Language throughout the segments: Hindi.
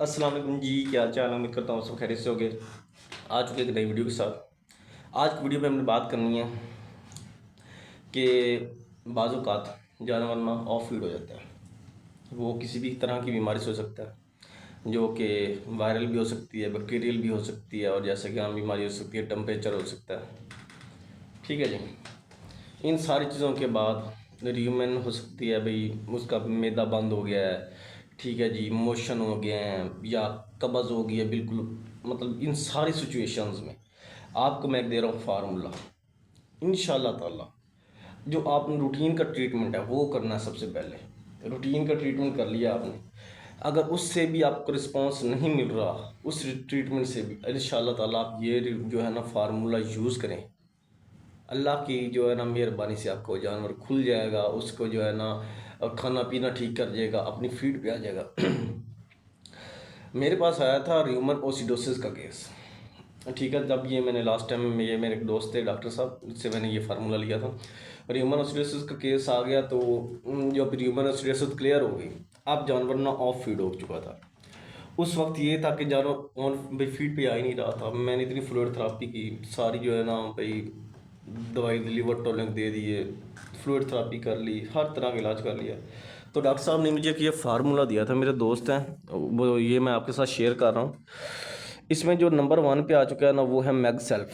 अस्सलाम वालेकुम जी, क्या हाल चाल। उम्मीद करता हूँ सब खैरियत से होगे। आ चुके एक नई वीडियो के साथ। आज की वीडियो में हमने बात करनी है कि बाज़ औक़ात जानवर ना ऑफ फीड हो जाता है। वो किसी भी तरह की बीमारी से हो सकता है, जो कि वायरल भी हो सकती है, बैक्टीरियल भी हो सकती है, और जैसे कि आम बीमारी हो सकती है, टेम्परेचर हो सकता है। ठीक है जी। इन सारी चीज़ों के बाद रीयूमेन हो सकती है, भाई उसका मैदा बंद हो गया है, ठीक है जी, मोशन हो गए हैं या कब्ज़ हो गई है बिल्कुल। मतलब इन सारी सिचुएशंस में आपको मैं दे रहा हूँ फार्मूला। इंशाल्लाह ताला जो आपने रूटीन का ट्रीटमेंट है वो करना है। सबसे पहले रूटीन का ट्रीटमेंट कर लिया आपने, अगर उससे भी आपको रिस्पांस नहीं मिल रहा, उस ट्रीटमेंट से भी इंशाल्लाह ताला आप ये जो है ना फार्मूला यूज़ करें। अल्लाह की जो है ना मेहरबानी से आपको जानवर खुल जाएगा, उसको जो है ना खाना पीना ठीक कर जाएगा, अपनी फीड पे आ जाएगा। मेरे पास आया था र्यूमन ओसिडोसिस का केस। ठीक है, जब ये मैंने लास्ट टाइम ये मेरे एक दोस्त थे डॉक्टर साहब, जिससे मैंने ये फार्मूला लिया था। र्यूमन ओसिडोसिस का केस आ गया तो जब र्यूमन ओसिडोसिस क्लियर हो गई, अब जानवर ना ऑफ फीड हो चुका था। उस वक्त ये था कि जानवर ऑन भाई फीड पे आ ही नहीं रहा था। मैंने इतनी फ्लूइड थेरापी की, सारी जो है ना भाई दवाई लिवर टॉनिक दे दिए, फ्लूइड थेरापी कर ली, हर तरह का इलाज कर लिया। तो डॉक्टर साहब ने मुझे ये फार्मूला दिया था, मेरे दोस्त हैं वो, ये मैं आपके साथ शेयर कर रहा हूँ। इसमें जो नंबर 1 पे आ चुका है ना वो है मैग सेल्फ।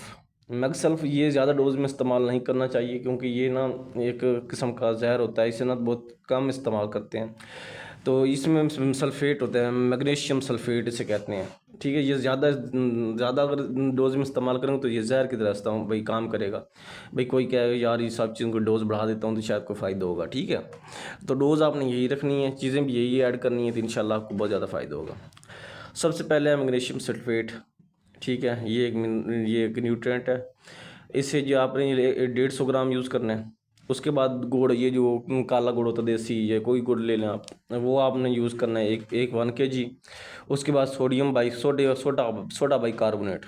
मैग सेल्फ ये ज़्यादा डोज में इस्तेमाल नहीं करना चाहिए, क्योंकि ये ना एक किस्म का जहर होता है, इसे ना बहुत कम इस्तेमाल करते हैं। तो इसमें सल्फेट होता है, मैग्नीशियम सल्फेट इसे कहते हैं। ठीक है, ये ज़्यादा अगर डोज में इस्तेमाल करेंगे तो ये जहर की तरह भाई काम करेगा। भाई कोई कहेगा यार ये सब चीज़ों को डोज बढ़ा देता हूँ तो शायद कोई फ़ायदा होगा। ठीक है, तो डोज़ आपने यही रखनी है, चीज़ें भी यही ऐड करनी है, तो इंशाल्लाह आपको बहुत ज़्यादा फ़ायदा होगा। सबसे पहले है मैग्नीशियम सल्फेट। ठीक है, ये एक न्यूट्रिएंट है। इसे जो आपने 150 ग्राम यूज़ करना है। उसके बाद गुड़, ये जो काला गुड़ होता है देसी, ये कोई गुड़ ले लें आप, वो आपने यूज़ करना है एक 1 kg। उसके बाद sodium by soda by carbonate,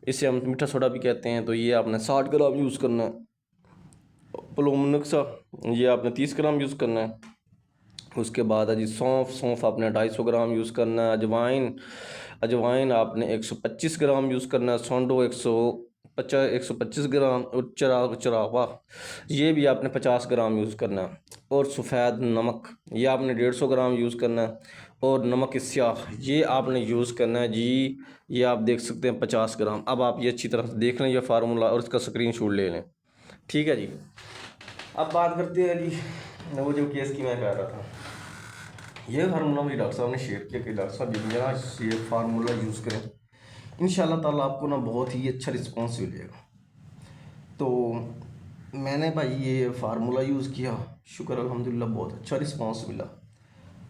इसे हम मीठा सोडा भी कहते हैं, तो ये आपने 60 ग्राम यूज़ करना है। प्लोमोनिक्सा, ये आपने 30 ग्राम यूज़ करना है। उसके बाद है जी सौंफ आपने 250 ग्राम यूज़ करना है। अजवाइन आपने 125 ग्राम यूज़ करना है। सौंडो 125 ग्राम। और चरावा ये भी आपने 50 ग्राम यूज़ करना है। और सफ़ेद नमक ये आपने 150 ग्राम यूज़ करना है। और नमक स्याह ये आपने यूज़ करना है जी, ये आप देख सकते हैं 50 ग्राम। अब आप ये अच्छी तरह से देख लें ये फार्मूला और इसका स्क्रीनशॉट ले लें। ठीक है जी, अब बात करते हैं जी वो जो केस की मैं कह रहा था। ये फार्मूला मुझे डॉक्टर साहब ने शेयर किया कि डॉक्टर साहब ये ना ये फार्मूला यूज़ करें, इंशाल्लाह ताला आपको ना बहुत ही अच्छा रिस्पॉन्स मिलेगा। तो मैंने भाई ये फार्मूला यूज़ किया, शुक्र अल्हम्दुलिल्लाह बहुत अच्छा रिस्पॉन्स मिला।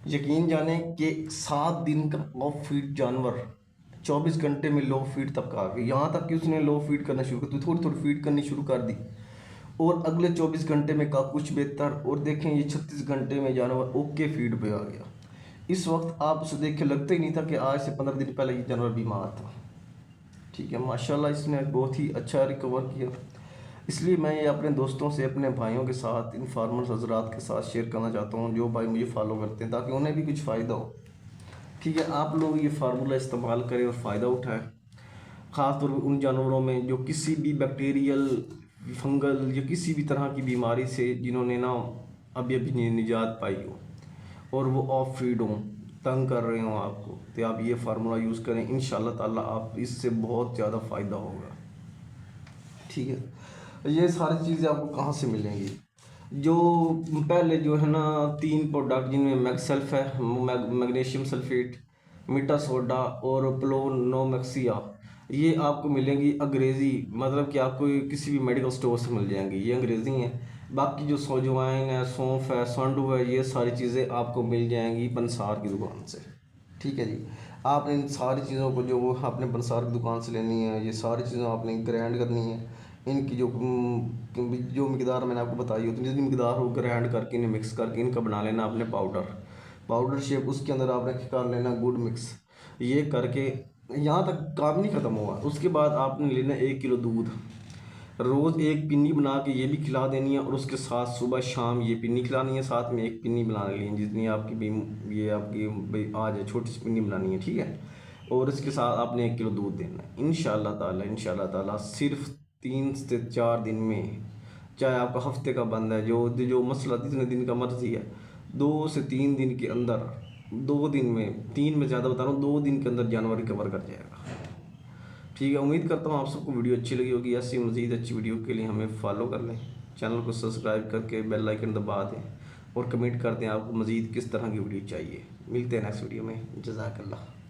यकीन जाने कि 7 दिन का ऑफ फीड जानवर 24 घंटे में लो फीड तक आ गया। यहाँ तक कि उसने लो फीड करना शुरू कर दी, थोड़ी थोड़ी फीड करनी शुरू कर दी, और अगले 24 घंटे में का कुछ बेहतर। और देखें ये 36 घंटे में जानवर ओके फीड पे आ गया। इस वक्त आप उसे देख के लगता ही नहीं था कि आज से 15 दिन पहले ये जानवर बीमार था। ठीक है, माशाल्लाह इसने बहुत ही अच्छा रिकवर किया। इसलिए मैं ये अपने दोस्तों से, अपने भाइयों के साथ, इन फार्मर्स हजरात के साथ शेयर करना चाहता हूँ जो भाई मुझे फॉलो करते हैं, ताकि उन्हें भी कुछ फ़ायदा हो। ठीक है, आप लोग ये फार्मूला इस्तेमाल करें और फ़ायदा उठाएं, ख़ासतौर पर उन जानवरों में जो किसी भी बैक्टीरियल, फंगल या किसी भी तरह की बीमारी से जिन्होंने ना अभी अभी निजात पाई हो और वो ऑफ फीड हों, तंग कर रहे हों आपको, तो आप ये फार्मूला यूज़ करें। इंशाल्लाह ताला आप इससे बहुत ज़्यादा फ़ायदा होगा। ठीक है, ये सारी चीज़ें आपको कहाँ से मिलेंगी? जो पहले जो है ना 3 प्रोडक्ट जिनमें मैगसेल्फ है, मैग्नीशियम सल्फेट, मीठा सोडा और प्लोनोमैक्सिया, ये आपको मिलेंगी अंग्रेज़ी, मतलब कि आपको ये किसी भी मेडिकल स्टोर से मिल जाएंगी, ये अंग्रेज़ी हैं। बाकी जो सोजवाइन है, सौंफ है, सौंडू है, ये सारी चीज़ें आपको मिल जाएंगी पंसार की दुकान से। ठीक है जी, आपने इन सारी चीज़ों को जो आपने पंसार की दुकान से लेनी है, ये सारी चीज़ें आपने ग्राइंड करनी है। इनकी जो मिकदार मैंने आपको बताई होती है, जितनी मिकदार हो ग्राइंड करके इन्हें मिक्स करके इनका बना लेना आपने पाउडर शेप। उसके अंदर आपने कर लेना गुड मिक्स। ये करके यहाँ तक काम नहीं ख़त्म हुआ, उसके बाद आपने लेना 1 किलो दूध, रोज़ एक पिन्नी बना के ये भी खिला देनी है, और उसके साथ सुबह शाम ये पिन्नी खिलानी है, साथ में एक पिन्नी बना ली जितनी आपकी भी ये आपकी भाई आज है छोटी सी पिन्नी बनानी है, ठीक है। और इसके साथ आपने 1 किलो दूध देना है। इंशाल्लाह ताला सिर्फ 3 से 4 दिन में, चाहे आपका हफ्ते का बंद है, जो जो मसला जितने दिन का मर्जी है, 2 से 3 दिन के अंदर, 2 दिन में, 3 में ज़्यादा बता रहा हूँ, 2 दिन के अंदर जानवर रिकवर कर जाएगा। ठीक है, उम्मीद करता हूँ आप सबको वीडियो अच्छी लगी होगी। ऐसी मज़ीद अच्छी वीडियो के लिए हमें फॉलो कर लें, चैनल को सब्सक्राइब करके बेल आइकन दबा दें, और कमेंट कर दें आपको मज़ीद किस तरह की वीडियो चाहिए। मिलते हैं नेक्स्ट वीडियो में। जज़ाकल्लाह।